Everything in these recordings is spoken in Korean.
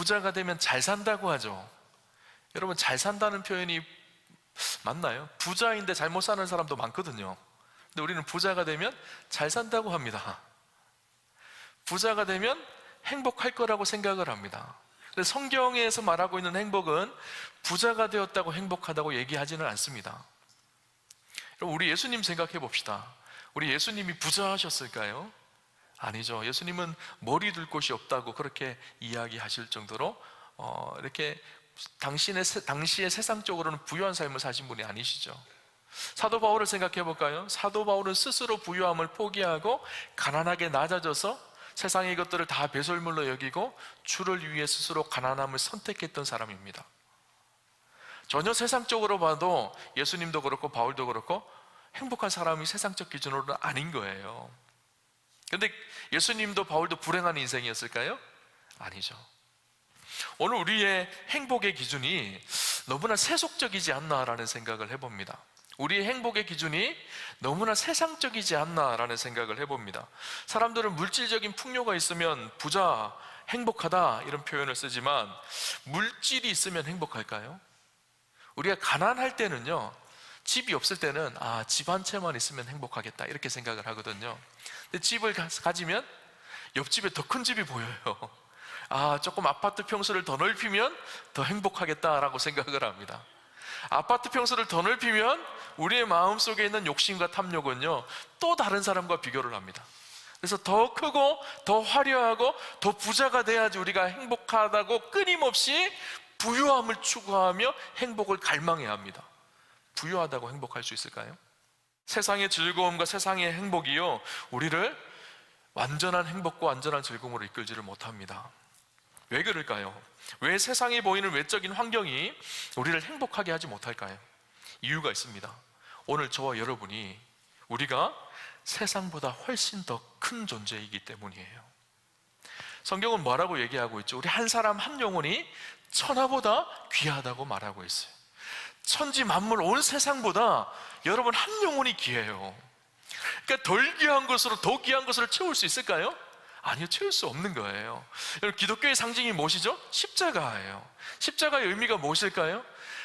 부자가 되면 잘 산다고 하죠. 여러분, 잘 산다는 표현이 맞나요? 부자인데 잘못 사는 사람도 많거든요. 근데 우리는 부자가 되면 잘 산다고 합니다. 부자가 되면 행복할 거라고 생각을 합니다. 근데 성경에서 말하고 있는 행복은 부자가 되었다고 행복하다고 얘기하지는 않습니다. 그럼 우리 예수님 생각해 봅시다. 우리 예수님이 부자하셨을까요? 아니죠. 예수님은 머리 둘 곳이 없다고 그렇게 이야기하실 정도로 이렇게 당시의 세상적으로는 부유한 삶을 사신 분이 아니시죠. 사도 바울을 생각해 볼까요? 사도 바울은 스스로 부유함을 포기하고 가난하게 낮아져서 세상의 것들을 다 배설물로 여기고 주를 위해 스스로 가난함을 선택했던 사람입니다. 전혀 세상적으로 봐도 예수님도 그렇고 바울도 그렇고 행복한 사람이 세상적 기준으로는 아닌 거예요. 그런데 예수님도 바울도 불행한 인생이었을까요? 아니죠. 오늘 우리의 행복의 기준이 너무나 세속적이지 않나라는 생각을 해봅니다. 우리의 행복의 기준이 너무나 세상적이지 않나라는 생각을 해봅니다. 사람들은 물질적인 풍요가 있으면 부자, 행복하다 이런 표현을 쓰지만 물질이 있으면 행복할까요? 우리가 가난할 때는요, 집이 없을 때는 집 한 채만 있으면 행복하겠다 이렇게 생각을 하거든요. 근데 집을 가지면 옆집에 더 큰 집이 보여요. 조금 아파트 평수를 더 넓히면 더 행복하겠다라고 생각을 합니다. 아파트 평수를 더 넓히면 우리의 마음속에 있는 욕심과 탐욕은요, 또 다른 사람과 비교를 합니다. 그래서 더 크고 더 화려하고 더 부자가 돼야지 우리가 행복하다고 끊임없이 부유함을 추구하며 행복을 갈망해야 합니다. 부유하다고 행복할 수 있을까요? 세상의 즐거움과 세상의 행복이요, 우리를 완전한 행복과 완전한 즐거움으로 이끌지를 못합니다. 왜 그럴까요? 왜 세상에 보이는 외적인 환경이 우리를 행복하게 하지 못할까요? 이유가 있습니다. 오늘 저와 여러분이 우리가 세상보다 훨씬 더 큰 존재이기 때문이에요. 성경은 뭐라고 얘기하고 있죠? 우리 한 사람 한 영혼이 천하보다 귀하다고 말하고 있어요. 천지 만물 온 세상보다 여러분 한 영혼이 귀해요. 그러니까 덜 귀한 것으로 더 귀한 것을 채울 수 있을까요? 아니요, 채울 수 없는 거예요. 여러분, 기독교의 상징이 무엇이죠? 십자가예요. 십자가의 의미가 무엇일까요?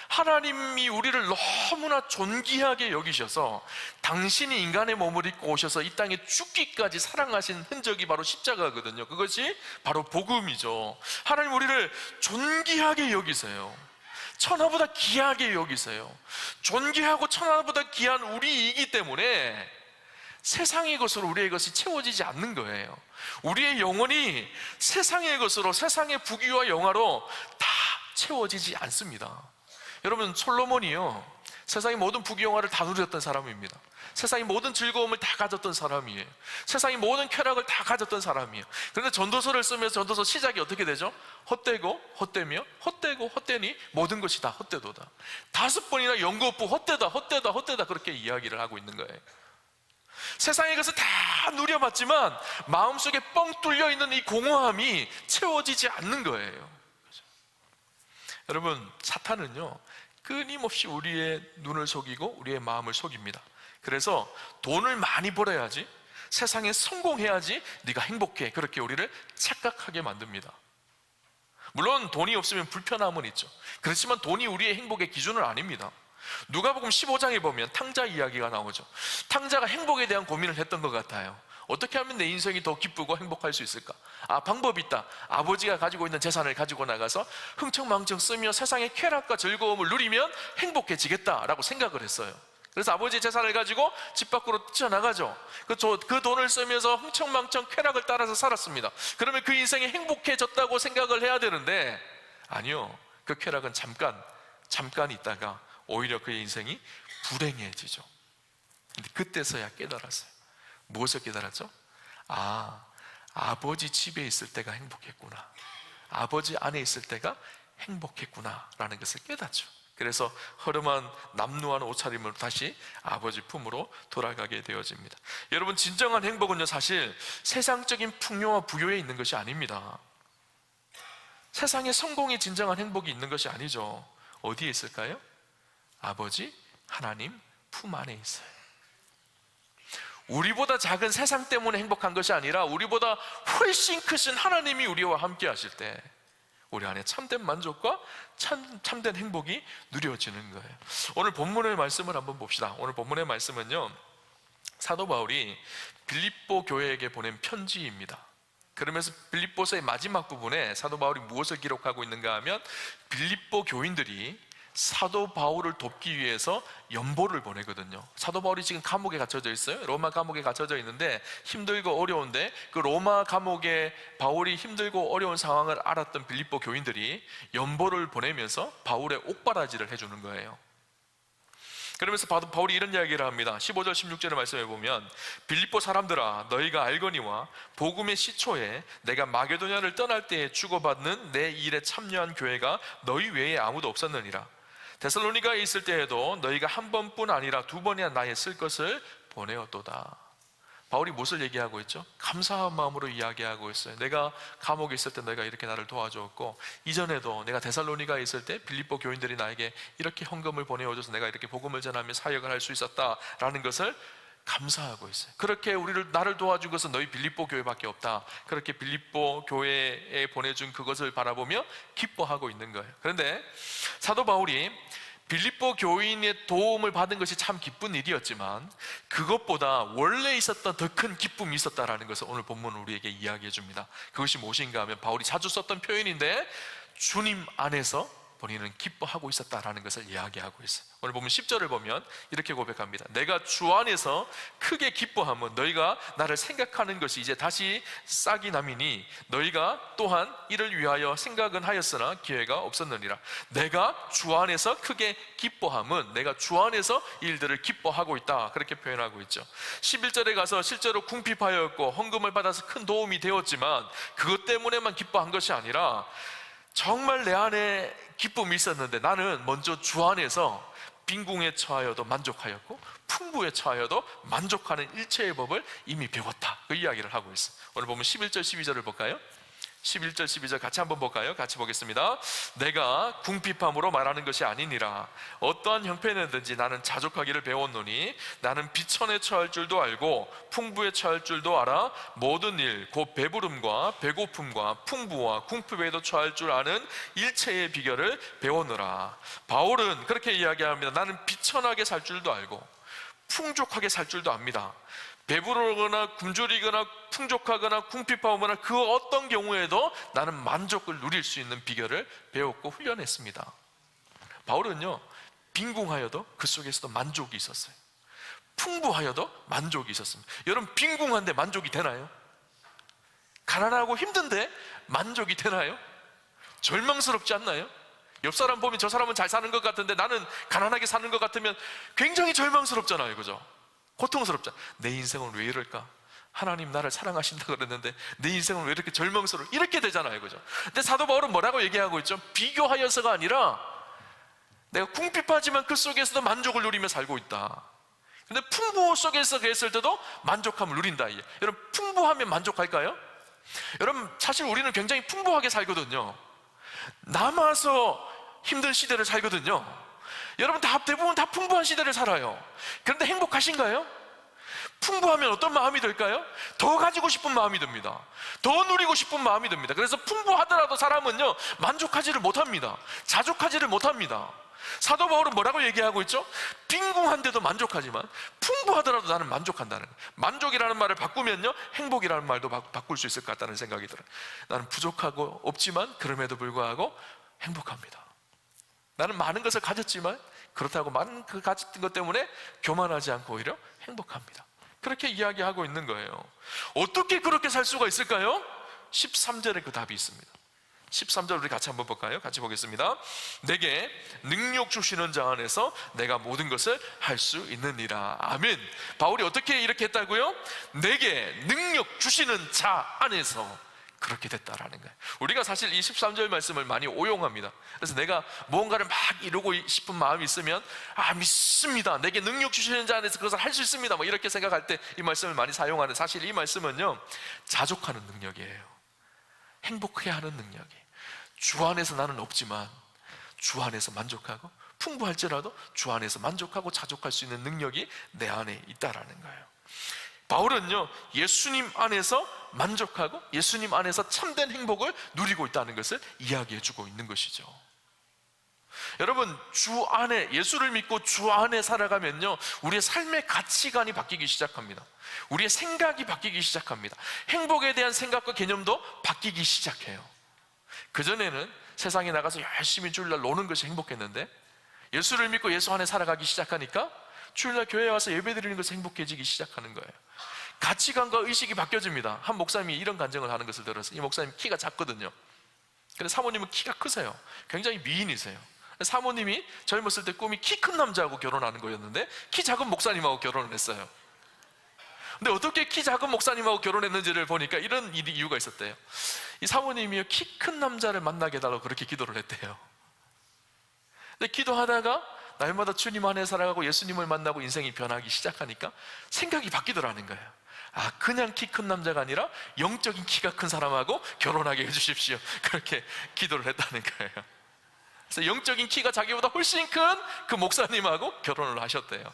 하나님이 우리를 너무나 존귀하게 여기셔서 당신이 인간의 몸을 입고 오셔서 이 땅에 죽기까지 사랑하신 흔적이 바로 십자가거든요. 그것이 바로 복음이죠. 하나님 우리를 존귀하게 여기세요. 천하보다 귀하게 여기세요. 존귀하고 천하보다 귀한 우리이기 때문에 세상의 것으로 우리의 것이 채워지지 않는 거예요. 우리의 영혼이 세상의 것으로, 세상의 부귀와 영화로 다 채워지지 않습니다. 여러분, 솔로몬이요, 세상의 모든 부귀 영화를 다 누렸던 사람입니다. 세상의 모든 즐거움을 다 가졌던 사람이에요. 세상의 모든 쾌락을 다 가졌던 사람이에요. 그런데 전도서를 쓰면서 전도서 시작이 어떻게 되죠? 헛되고 헛되며 헛되고 헛되니 모든 것이 다 헛되도다. 5번이나 연거푸 헛되다 헛되다 헛되다 그렇게 이야기를 하고 있는 거예요. 세상의 것을 다 누려봤지만 마음속에 뻥 뚫려 있는 이 공허함이 채워지지 않는 거예요. 여러분, 사탄은요 끊임없이 우리의 눈을 속이고 우리의 마음을 속입니다. 그래서 돈을 많이 벌어야지, 세상에 성공해야지 네가 행복해, 그렇게 우리를 착각하게 만듭니다. 물론 돈이 없으면 불편함은 있죠. 그렇지만 돈이 우리의 행복의 기준은 아닙니다. 누가복음 15장에 보면 탕자 이야기가 나오죠. 탕자가 행복에 대한 고민을 했던 것 같아요. 어떻게 하면 내 인생이 더 기쁘고 행복할 수 있을까? 방법이 있다. 아버지가 가지고 있는 재산을 가지고 나가서 흥청망청 쓰며 세상의 쾌락과 즐거움을 누리면 행복해지겠다라고 생각을 했어요. 그래서 아버지의 재산을 가지고 집 밖으로 뛰어나가죠. 그 돈을 쓰면서 흥청망청 쾌락을 따라서 살았습니다. 그러면 그 인생이 행복해졌다고 생각을 해야 되는데 아니요, 그 쾌락은 잠깐 있다가 오히려 그의 인생이 불행해지죠. 근데 그때서야 깨달았어요. 무엇을 깨달았죠? 아버지 집에 있을 때가 행복했구나, 아버지 안에 있을 때가 행복했구나 라는 것을 깨닫죠. 그래서 허름한 남루한 옷차림으로 다시 아버지 품으로 돌아가게 되어집니다. 여러분, 진정한 행복은요 사실 세상적인 풍요와 부요에 있는 것이 아닙니다. 세상의 성공이 진정한 행복이 있는 것이 아니죠. 어디에 있을까요? 아버지 하나님 품 안에 있어요. 우리보다 작은 세상 때문에 행복한 것이 아니라 우리보다 훨씬 크신 하나님이 우리와 함께 하실 때 우리 안에 참된 만족과 참된 행복이 누려지는 거예요. 오늘 본문의 말씀을 한번 봅시다. 오늘 본문의 말씀은요, 사도 바울이 빌립보 교회에게 보낸 편지입니다. 그러면서 빌립보서의 마지막 부분에 사도 바울이 무엇을 기록하고 있는가 하면, 빌립보 교인들이 사도 바울을 돕기 위해서 연보를 보내거든요. 사도 바울이 지금 감옥에 갇혀져 있어요. 로마 감옥에 갇혀져 있는데 힘들고 어려운데, 그 로마 감옥에 바울이 힘들고 어려운 상황을 알았던 빌립보 교인들이 연보를 보내면서 바울의 옥바라지를 해주는 거예요. 그러면서 바울이 이런 이야기를 합니다. 15절 16절의 말씀에 보면, 빌립보 사람들아, 너희가 알거니와 복음의 시초에 내가 마게도냐를 떠날 때에 주고받는 내 일에 참여한 교회가 너희 외에 아무도 없었느니라. 데살로니가에 있을 때에도 너희가 한 번뿐 아니라 두 번이나 나의 쓸 것을 보내었도다. 바울이 무엇을 얘기하고 있죠? 감사한 마음으로 이야기하고 있어요. 내가 감옥에 있을 때 너희가 이렇게 나를 도와주었고, 이전에도 내가 데살로니가에 있을 때 빌립보 교인들이 나에게 이렇게 헌금을 보내어줘서 내가 이렇게 복음을 전하며 사역을 할 수 있었다라는 것을 감사하고 있어요. 그렇게 나를 도와준 것은 너희 빌립보 교회밖에 없다. 그렇게 빌립보 교회에 보내준 그것을 바라보며 기뻐하고 있는 거예요. 그런데 사도 바울이 빌립보 교인의 도움을 받은 것이 참 기쁜 일이었지만, 그것보다 원래 있었던 더 큰 기쁨이 있었다라는 것을 오늘 본문은 우리에게 이야기해 줍니다. 그것이 무엇인가 하면, 바울이 자주 썼던 표현인데, 주님 안에서 본인은 기뻐하고 있었다라는 것을 이야기하고 있어요. 오늘 보면 10절을 보면 이렇게 고백합니다. 내가 주 안에서 크게 기뻐하면 너희가 나를 생각하는 것이 이제 다시 싹이 남이니 너희가 또한 이를 위하여 생각은 하였으나 기회가 없었느니라. 내가 주 안에서 크게 기뻐함은 내가 주 안에서 일들을 기뻐하고 있다, 그렇게 표현하고 있죠. 11절에 가서 실제로 궁핍하였고 헌금을 받아서 큰 도움이 되었지만 그것 때문에만 기뻐한 것이 아니라 정말 내 안에 기쁨이 있었는데 나는 먼저 주 안에서 빈궁에 처하여도 만족하였고 풍부에 처하여도 만족하는 일체의 법을 이미 배웠다, 그 이야기를 하고 있어요. 오늘 보면 11절 12절을 볼까요? 11절 12절 같이 한번 볼까요? 같이 보겠습니다. 내가 궁핍함으로 말하는 것이 아니니라. 어떠한 형편이든지 나는 자족하기를 배웠노니 나는 비천에 처할 줄도 알고 풍부에 처할 줄도 알아 모든 일 곧 배부름과 배고픔과 풍부와 궁핍에도 처할 줄 아는 일체의 비결을 배웠노라. 바울은 그렇게 이야기합니다. 나는 비천하게 살 줄도 알고 풍족하게 살 줄도 압니다. 배부르거나 굶주리거나 풍족하거나 궁핍하거나 그 어떤 경우에도 나는 만족을 누릴 수 있는 비결을 배웠고 훈련했습니다. 바울은요, 빈궁하여도 그 속에서도 만족이 있었어요. 풍부하여도 만족이 있었습니다. 여러분, 빈궁한데 만족이 되나요? 가난하고 힘든데 만족이 되나요? 절망스럽지 않나요? 옆 사람 보면 저 사람은 잘 사는 것 같은데 나는 가난하게 사는 것 같으면 굉장히 절망스럽잖아요. 그죠? 고통스럽잖아. 내 인생은 왜 이럴까? 하나님 나를 사랑하신다 그랬는데 내 인생은 왜 이렇게 절망스러워? 이렇게 되잖아요. 그죠? 근데 사도 바울은 뭐라고 얘기하고 있죠? 비교하여서가 아니라 내가 궁핍하지만 그 속에서도 만족을 누리며 살고 있다. 근데 풍부 속에서 그랬을 때도 만족함을 누린다. 여러분, 풍부하면 만족할까요? 여러분, 사실 우리는 굉장히 풍부하게 살거든요. 남아서 힘든 시대를 살거든요. 여러분, 대부분 다 풍부한 시대를 살아요. 그런데 행복하신가요? 풍부하면 어떤 마음이 들까요? 더 가지고 싶은 마음이 듭니다. 더 누리고 싶은 마음이 듭니다. 그래서 풍부하더라도 사람은요, 만족하지를 못합니다. 자족하지를 못합니다. 사도 바울은 뭐라고 얘기하고 있죠? 빈궁한데도 만족하지만 풍부하더라도 나는 만족한다는 거예요. 만족이라는 말을 바꾸면요, 행복이라는 말도 바꿀 수 있을 것 같다는 생각이 들어요. 나는 부족하고 없지만 그럼에도 불구하고 행복합니다. 나는 많은 것을 가졌지만 그렇다고 많은 그 가진 것 때문에 교만하지 않고 오히려 행복합니다. 그렇게 이야기하고 있는 거예요. 어떻게 그렇게 살 수가 있을까요? 13절에 그 답이 있습니다. 13절 우리 같이 한번 볼까요? 같이 보겠습니다. 내게 능력 주시는 자 안에서 내가 모든 것을 할 수 있느니라. 아멘. 바울이 어떻게 이렇게 했다고요? 내게 능력 주시는 자 안에서 그렇게 됐다라는 거예요. 우리가 사실 이 13절 말씀을 많이 오용합니다. 그래서 내가 무언가를 막 이루고 싶은 마음이 있으면 믿습니다. 내게 능력 주시는 자 안에서 그것을 할 수 있습니다. 뭐 이렇게 생각할 때 이 말씀을 많이 사용하는, 사실 이 말씀은요, 자족하는 능력이에요. 행복해야 하는 능력이에요. 주 안에서 나는 없지만 주 안에서 만족하고 풍부할지라도 주 안에서 만족하고 자족할 수 있는 능력이 내 안에 있다라는 거예요. 바울은요, 예수님 안에서 만족하고 예수님 안에서 참된 행복을 누리고 있다는 것을 이야기해 주고 있는 것이죠. 여러분, 주 안에, 예수를 믿고 주 안에 살아가면요, 우리의 삶의 가치관이 바뀌기 시작합니다. 우리의 생각이 바뀌기 시작합니다. 행복에 대한 생각과 개념도 바뀌기 시작해요. 그전에는 세상에 나가서 열심히 주일날 노는 것이 행복했는데, 예수를 믿고 예수 안에 살아가기 시작하니까 주일날 교회에 와서 예배드리는 것이 행복해지기 시작하는 거예요. 가치관과 의식이 바뀌어집니다. 한 목사님이 이런 간증을 하는 것을 들었어요. 이 목사님 키가 작거든요. 근데 사모님은 키가 크세요. 굉장히 미인이세요. 사모님이 젊었을 때 꿈이 키 큰 남자하고 결혼하는 거였는데 키 작은 목사님하고 결혼을 했어요. 근데 어떻게 키 작은 목사님하고 결혼했는지를 보니까 이런 이유가 있었대요. 이 사모님이 키 큰 남자를 만나게 해달라고 그렇게 기도를 했대요. 근데 기도하다가 날마다 주님 안에 살아가고 예수님을 만나고 인생이 변하기 시작하니까 생각이 바뀌더라는 거예요. 아, 그냥 키 큰 남자가 아니라 영적인 키가 큰 사람하고 결혼하게 해주십시오. 그렇게 기도를 했다는 거예요. 그래서 영적인 키가 자기보다 훨씬 큰 그 목사님하고 결혼을 하셨대요.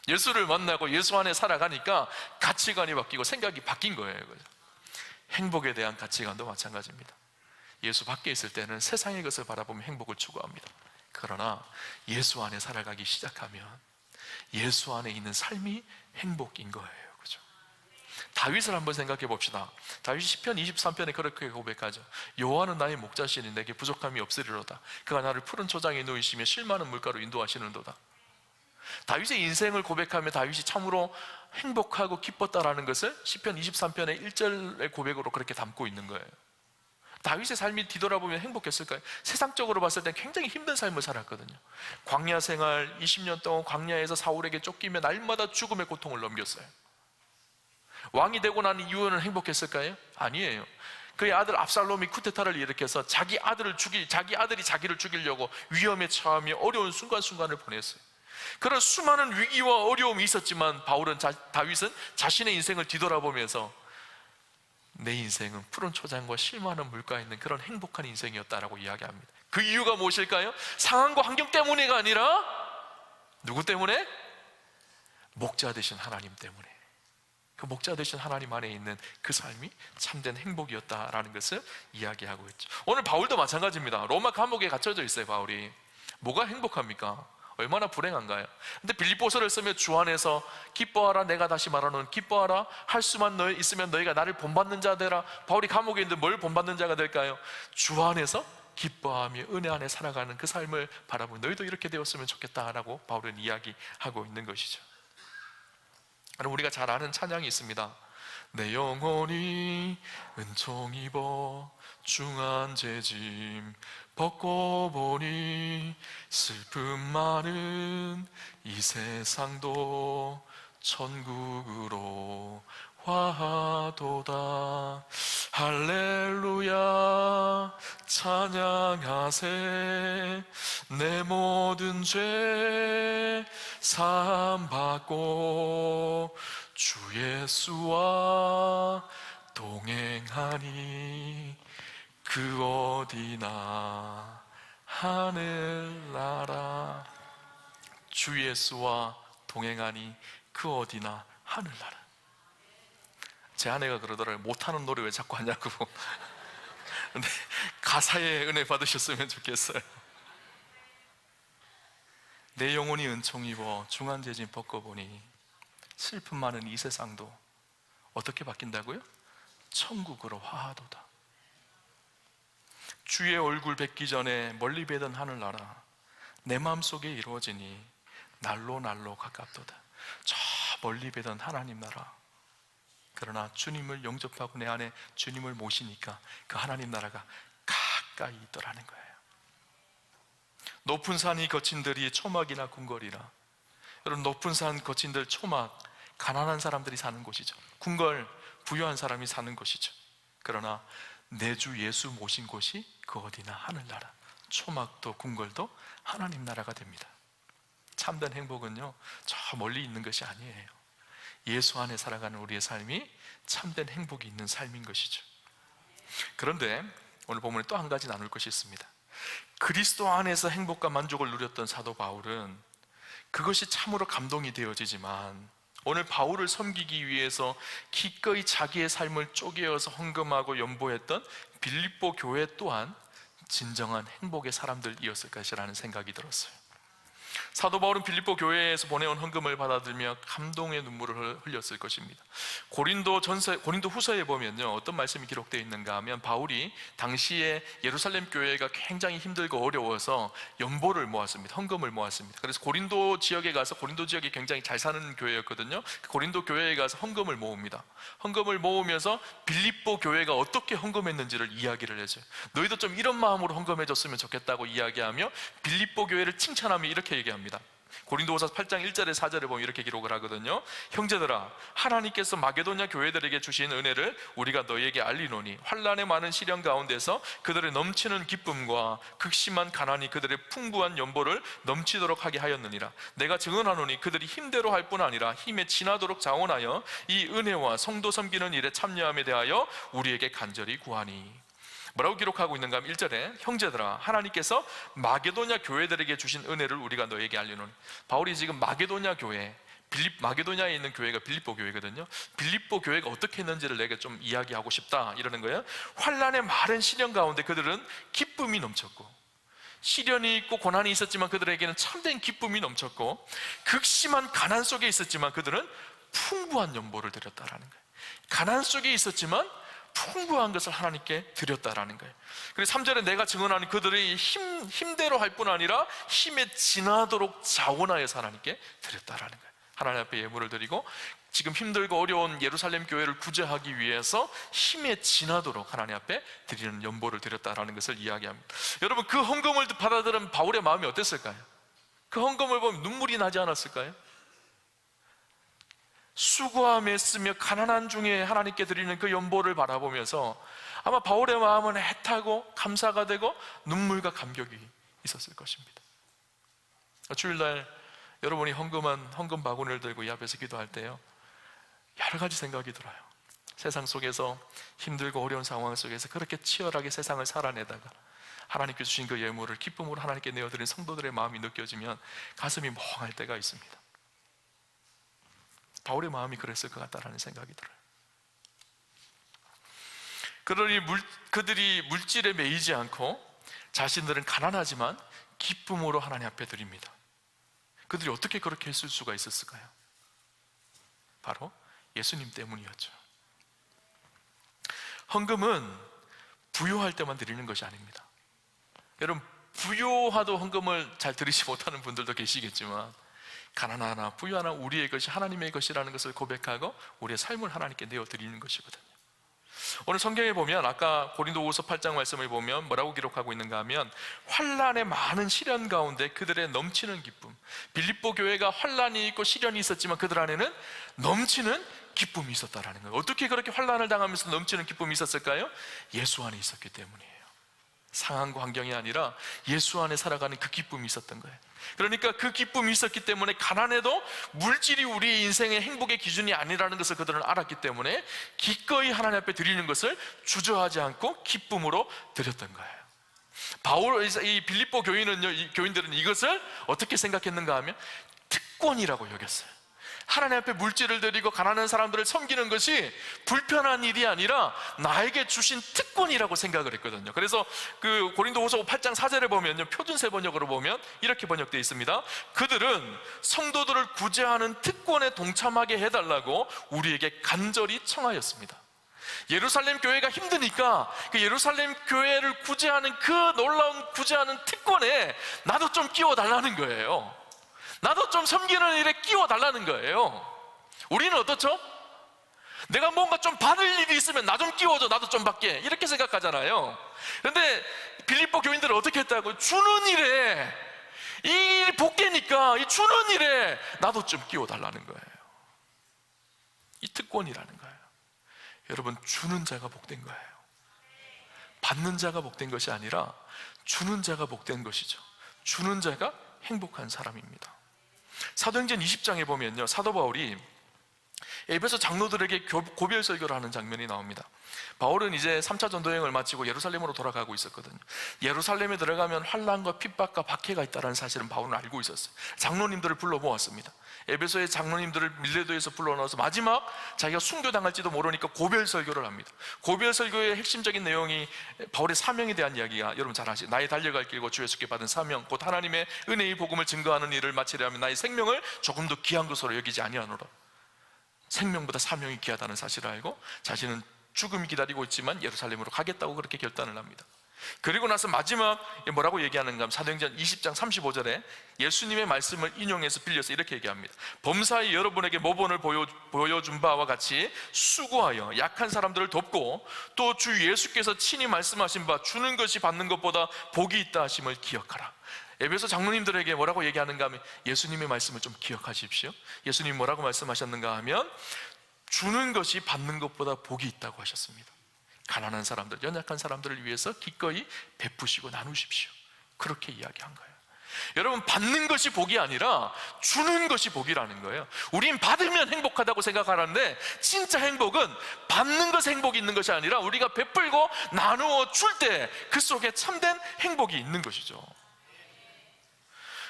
예수를 만나고 예수 안에 살아가니까 가치관이 바뀌고 생각이 바뀐 거예요. 행복에 대한 가치관도 마찬가지입니다. 예수 밖에 있을 때는 세상의 것을 바라보며 행복을 추구합니다. 그러나 예수 안에 살아가기 시작하면 예수 안에 있는 삶이 행복인 거예요. 그죠? 다윗을 한번 생각해 봅시다. 다윗이 시편 23편에 그렇게 고백하죠. 여호와는 나의 목자시니 내게 부족함이 없으리로다. 그가 나를 푸른 초장에 누이시며 실 많은 물가로 인도하시는도다. 다윗의 인생을 고백하며 다윗이 참으로 행복하고 기뻤다라는 것을 시편 23편의 1절의 고백으로 그렇게 담고 있는 거예요. 다윗의 삶이 뒤돌아보면 행복했을까요? 세상적으로 봤을 때 굉장히 힘든 삶을 살았거든요. 광야 생활 20년 동안 광야에서 사울에게 쫓기며 날마다 죽음의 고통을 넘겼어요. 왕이 되고 난 이후에는 행복했을까요? 아니에요. 그의 아들 압살롬이 쿠데타를 일으켜서 자기 아들이 자기를 죽이려고 위험에 처하며 어려운 순간순간을 보냈어요. 그런 수많은 위기와 어려움이 있었지만 다윗은 자신의 인생을 뒤돌아보면서 내 인생은 푸른 초장과 실 많은 물가에 있는 그런 행복한 인생이었다라고 이야기합니다. 그 이유가 무엇일까요? 상황과 환경 때문이가 아니라 누구 때문에? 목자 되신 하나님 때문에. 그 목자 되신 하나님 안에 있는 그 삶이 참된 행복이었다라는 것을 이야기하고 있죠. 오늘 바울도 마찬가지입니다. 로마 감옥에 갇혀져 있어요. 바울이 뭐가 행복합니까? 얼마나 불행한가요? 근데 빌립보서를 쓰며 주 안에서 기뻐하라, 내가 다시 말하노니 기뻐하라, 할 수만 있으면 너희가 나를 본받는 자 되라. 바울이 감옥에 있는데 뭘 본받는 자가 될까요? 주 안에서 기뻐하며 은혜 안에 살아가는 그 삶을 바라보면 너희도 이렇게 되었으면 좋겠다라고 바울은 이야기하고 있는 것이죠. 우리가 잘 아는 찬양이 있습니다. 내 영혼이 은총 입어 중한 재짐 벗고 보니 슬픔 많은 이 세상도 천국으로 화도다. 할렐루야 찬양하세. 내 모든 죄 사함 받고 주 예수와 동행하니 그 어디나 하늘나라. 주 예수와 동행하니 그 어디나 하늘나라. 제 아내가 그러더라고요. 못하는 노래 왜 자꾸 하냐고. 근데 가사에 은혜 받으셨으면 좋겠어요. 내 영혼이 은총 입어 중한 재짐 벗고보니 슬픔 많은 이 세상도 어떻게 바뀐다고요? 천국으로 화하도다. 주의 얼굴 뵙기 전에 멀리 뵈던 하늘나라 내 마음속에 이루어지니 날로 가깝도다. 저 멀리 뵈던 하나님 나라, 그러나 주님을 영접하고 내 안에 주님을 모시니까 그 하나님 나라가 가까이 있더라는 거예요. 높은 산이 거친들이 초막이나 궁궐이라. 여러분, 높은 산 거친들 초막, 가난한 사람들이 사는 곳이죠. 궁궐, 부유한 사람이 사는 곳이죠. 그러나 내 주 예수 모신 곳이 그 어디나 하늘나라, 초막도 궁궐도 하나님 나라가 됩니다. 참된 행복은요, 저 멀리 있는 것이 아니에요. 예수 안에 살아가는 우리의 삶이 참된 행복이 있는 삶인 것이죠. 그런데 오늘 본문에 또 한 가지 나눌 것이 있습니다. 그리스도 안에서 행복과 만족을 누렸던 사도 바울은 그것이 참으로 감동이 되어지지만 오늘 바울을 섬기기 위해서 기꺼이 자기의 삶을 쪼개어서 헌금하고 연보했던 빌립보 교회 또한 진정한 행복의 사람들이었을 것이라는 생각이 들었어요. 사도 바울은 빌립보 교회에서 보내온 헌금을 받아들며 감동의 눈물을 흘렸을 것입니다. 고린도 후서에 보면요, 어떤 말씀이 기록되어 있는가 하면 바울이 당시에 예루살렘 교회가 굉장히 힘들고 어려워서 연보를 모았습니다. 헌금을 모았습니다. 그래서 고린도 지역에 가서, 고린도 지역이 굉장히 잘 사는 교회였거든요. 고린도 교회에 가서 헌금을 모읍니다. 헌금을 모으면서 빌립보 교회가 어떻게 헌금했는지를 이야기를 해줘요. 너희도 좀 이런 마음으로 헌금해줬으면 좋겠다고 이야기하며 빌립보 교회를 칭찬하며 이렇게 얘기합니다. 고린도후서 8장 1절에 4절에 보면 이렇게 기록을 하거든요. 형제들아, 하나님께서 마게도냐 교회들에게 주신 은혜를 우리가 너희에게 알리노니 환난의 많은 시련 가운데서 그들의 넘치는 기쁨과 극심한 가난이 그들의 풍부한 연보를 넘치도록 하게 하였느니라. 내가 증언하노니 그들이 힘대로 할 뿐 아니라 힘에 지나도록 자원하여 이 은혜와 성도 섬기는 일에 참여함에 대하여 우리에게 간절히 구하니. 뭐라고 기록하고 있는가 하면 1절에 형제들아, 하나님께서 마게도냐 교회들에게 주신 은혜를 우리가 너에게 알리노니. 바울이 지금 마게도냐 교회, 마게도냐에 있는 교회가 빌립보 교회거든요. 빌립보 교회가 어떻게 했는지를 내가 좀 이야기하고 싶다 이러는 거예요. 환난의 많은 시련 가운데 그들은 기쁨이 넘쳤고, 시련이 있고 고난이 있었지만 그들에게는 참된 기쁨이 넘쳤고, 극심한 가난 속에 있었지만 그들은 풍부한 연보를 드렸다라는 거예요. 가난 속에 있었지만 풍부한 것을 하나님께 드렸다라는 거예요. 그리고 3절에 내가 증언하는 그들의 힘대로 할 뿐 아니라 힘에 지나도록 자원하여서 하나님께 드렸다라는 거예요. 하나님 앞에 예물을 드리고 지금 힘들고 어려운 예루살렘 교회를 구제하기 위해서 힘에 지나도록 하나님 앞에 드리는 연보를 드렸다라는 것을 이야기합니다. 여러분, 그 헌금을 받아들은 바울의 마음이 어땠을까요? 그 헌금을 보면 눈물이 나지 않았을까요? 수고함에 쓰며 가난한 중에 하나님께 드리는 그 연보를 바라보면서 아마 바울의 마음은 애타고 감사가 되고 눈물과 감격이 있었을 것입니다. 주일날 여러분이 헌금 바구니를 들고 이 앞에서 기도할 때요, 여러 가지 생각이 들어요. 세상 속에서 힘들고 어려운 상황 속에서 그렇게 치열하게 세상을 살아내다가 하나님께 주신 그 예물을 기쁨으로 하나님께 내어드린 성도들의 마음이 느껴지면 가슴이 멍할 때가 있습니다. 바울의 마음이 그랬을 것 같다라는 생각이 들어요. 그러니 그들이 물질에 매이지 않고 자신들은 가난하지만 기쁨으로 하나님 앞에 드립니다. 그들이 어떻게 그렇게 했을 수가 있었을까요? 바로 예수님 때문이었죠. 헌금은 부요할 때만 드리는 것이 아닙니다. 여러분, 부요하도 헌금을 잘 드리지 못하는 분들도 계시겠지만 가난하나 부유하나 우리의 것이 하나님의 것이라는 것을 고백하고 우리의 삶을 하나님께 내어드리는 것이거든요. 오늘 성경에 보면 아까 고린도후서 8장 말씀을 보면 뭐라고 기록하고 있는가 하면 환난의 많은 시련 가운데 그들의 넘치는 기쁨, 빌립보 교회가 환난이 있고 시련이 있었지만 그들 안에는 넘치는 기쁨이 있었다라는 거예요. 어떻게 그렇게 환난을 당하면서 넘치는 기쁨이 있었을까요? 예수 안에 있었기 때문이에요. 상황과 환경이 아니라 예수 안에 살아가는 그 기쁨이 있었던 거예요. 그러니까 그 기쁨이 있었기 때문에 가난해도 물질이 우리의 인생의 행복의 기준이 아니라는 것을 그들은 알았기 때문에 기꺼이 하나님 앞에 드리는 것을 주저하지 않고 기쁨으로 드렸던 거예요. 이 빌립보 교인들은 이것을 어떻게 생각했는가 하면 특권이라고 여겼어요. 하나님 앞에 물질을 드리고 가난한 사람들을 섬기는 것이 불편한 일이 아니라 나에게 주신 특권이라고 생각을 했거든요. 그래서 그 고린도후서 8장 4절에 보면요, 표준세 번역으로 보면 이렇게 번역되어 있습니다. 그들은 성도들을 구제하는 특권에 동참하게 해달라고 우리에게 간절히 청하였습니다. 예루살렘 교회가 힘드니까 그 예루살렘 교회를 구제하는 그 놀라운 구제하는 특권에 나도 좀 끼워달라는 거예요. 나도 좀 섬기는 일에 끼워달라는 거예요. 우리는 어떻죠? 내가 뭔가 좀 받을 일이 있으면 나 좀 끼워줘, 나도 좀 받게, 이렇게 생각하잖아요. 그런데 빌립보 교인들은 어떻게 했다고? 주는 일에, 이 일이 복되니까 이 주는 일에 나도 좀 끼워달라는 거예요. 이 특권이라는 거예요. 여러분, 주는 자가 복된 거예요. 받는 자가 복된 것이 아니라 주는 자가 복된 것이죠. 주는 자가 행복한 사람입니다. 사도행전 20장에 보면요, 사도 바울이 에베소 장로들에게 고별 설교를 하는 장면이 나옵니다. 바울은 이제 3차 전도여행을 마치고 예루살렘으로 돌아가고 있었거든요. 예루살렘에 들어가면 환난과 핍박과 박해가 있다는 사실은 바울은 알고 있었어요. 장로님들을 불러 모았습니다. 에베소의 장로님들을 밀레도에서 불러넣어서 마지막 자기가 순교당할지도 모르니까 고별 설교를 합니다. 고별 설교의 핵심적인 내용이 바울의 사명에 대한 이야기가 여러분 잘 아시죠? 나의 달려갈 길과 주 예수께 받은 사명, 곧 하나님의 은혜의 복음을 증거하는 일을 마치려 하면 나의 생명을 조금 더 귀한 것으로 여기지 아니하노라. 생명보다 사명이 귀하다는 사실을 알고 자신은 죽음이 기다리고 있지만 예루살렘으로 가겠다고 그렇게 결단을 합니다. 그리고 나서 마지막 뭐라고 얘기하는가 하면 사도행전 20장 35절에 예수님의 말씀을 인용해서 빌려서 이렇게 얘기합니다. 범사에 여러분에게 모본을 보여준 바와 같이 수고하여 약한 사람들을 돕고 또 주 예수께서 친히 말씀하신 바 주는 것이 받는 것보다 복이 있다 하심을 기억하라. 에베소 장로님들에게 뭐라고 얘기하는가 하면 예수님의 말씀을 좀 기억하십시오. 예수님이 뭐라고 말씀하셨는가 하면 주는 것이 받는 것보다 복이 있다고 하셨습니다. 가난한 사람들, 연약한 사람들을 위해서 기꺼이 베푸시고 나누십시오. 그렇게 이야기한 거예요. 여러분, 받는 것이 복이 아니라 주는 것이 복이라는 거예요. 우린 받으면 행복하다고 생각하는데 진짜 행복은 받는 것에 행복이 있는 것이 아니라 우리가 베풀고 나누어 줄 때 그 속에 참된 행복이 있는 것이죠.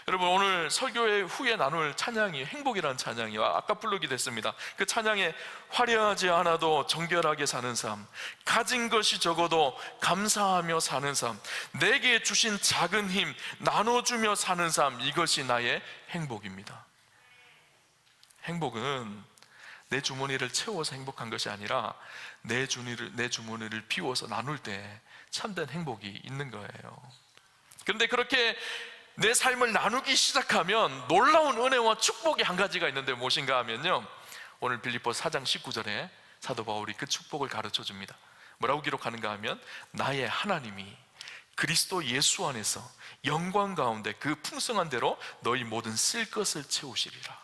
여러분, 오늘 설교의 후에 나눌 찬양이 행복이라는 찬양이요, 아까 부르게 됐습니다. 그 찬양에 화려하지 않아도 정결하게 사는 삶, 가진 것이 적어도 감사하며 사는 삶, 내게 주신 작은 힘 나눠주며 사는 삶, 이것이 나의 행복입니다. 행복은 내 주머니를 채워서 행복한 것이 아니라 내 주머니를 비워서 나눌 때 참된 행복이 있는 거예요. 그런데 그렇게 내 삶을 나누기 시작하면 놀라운 은혜와 축복이 한 가지가 있는데 무엇인가 하면요, 오늘 빌립보서 4장 19절에 사도 바울이 그 축복을 가르쳐 줍니다. 뭐라고 기록하는가 하면 나의 하나님이 그리스도 예수 안에서 영광 가운데 그 풍성한 대로 너희 모든 쓸 것을 채우시리라.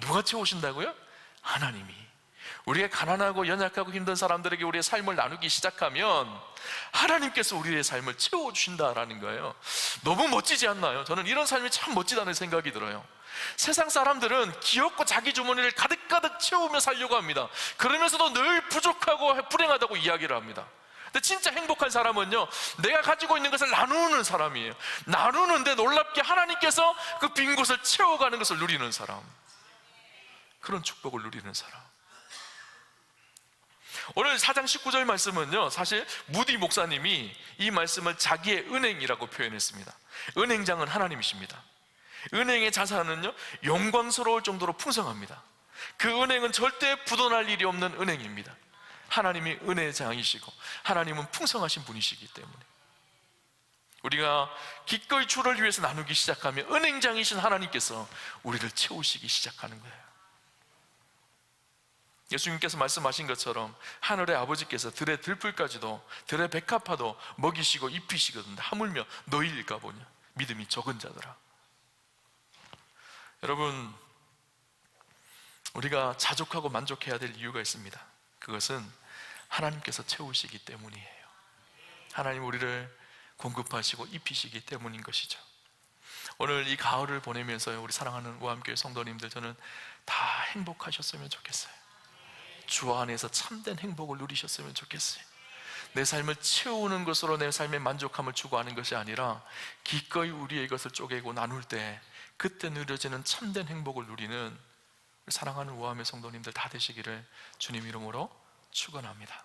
누가 채우신다고요? 하나님이. 우리가 가난하고 연약하고 힘든 사람들에게 우리의 삶을 나누기 시작하면 하나님께서 우리의 삶을 채워주신다라는 거예요. 너무 멋지지 않나요? 저는 이런 삶이 참 멋지다는 생각이 들어요. 세상 사람들은 귀엽고 자기 주머니를 가득가득 채우며 살려고 합니다. 그러면서도 늘 부족하고 불행하다고 이야기를 합니다. 근데 진짜 행복한 사람은요, 내가 가지고 있는 것을 나누는 사람이에요. 나누는데 놀랍게 하나님께서 그 빈 곳을 채워가는 것을 누리는 사람, 그런 축복을 누리는 사람. 오늘 4장 19절 말씀은요, 사실 무디 목사님이 이 말씀을 자기의 은행이라고 표현했습니다. 은행장은 하나님이십니다. 은행의 자산은요, 영광스러울 정도로 풍성합니다. 그 은행은 절대 부도날 일이 없는 은행입니다. 하나님이 은혜장이시고 하나님은 풍성하신 분이시기 때문에 우리가 기꺼이 주를 위해서 나누기 시작하면 은행장이신 하나님께서 우리를 채우시기 시작하는 거예요. 예수님께서 말씀하신 것처럼 하늘의 아버지께서 들의 들풀까지도, 들의 백합화도 먹이시고 입히시거든요. 하물며 너희일까 보냐, 믿음이 적은 자들아. 여러분, 우리가 자족하고 만족해야 될 이유가 있습니다. 그것은 하나님께서 채우시기 때문이에요. 하나님 우리를 공급하시고 입히시기 때문인 것이죠. 오늘 이 가을을 보내면서 우리 사랑하는 우암교회 성도님들, 저는 다 행복하셨으면 좋겠어요. 주 안에서 참된 행복을 누리셨으면 좋겠어요. 내 삶을 채우는 것으로 내 삶의 만족함을 추구하는 것이 아니라 기꺼이 우리의 것을 쪼개고 나눌 때 그때 누려지는 참된 행복을 누리는 사랑하는 우암의 성도님들 다 되시기를 주님 이름으로 축원합니다.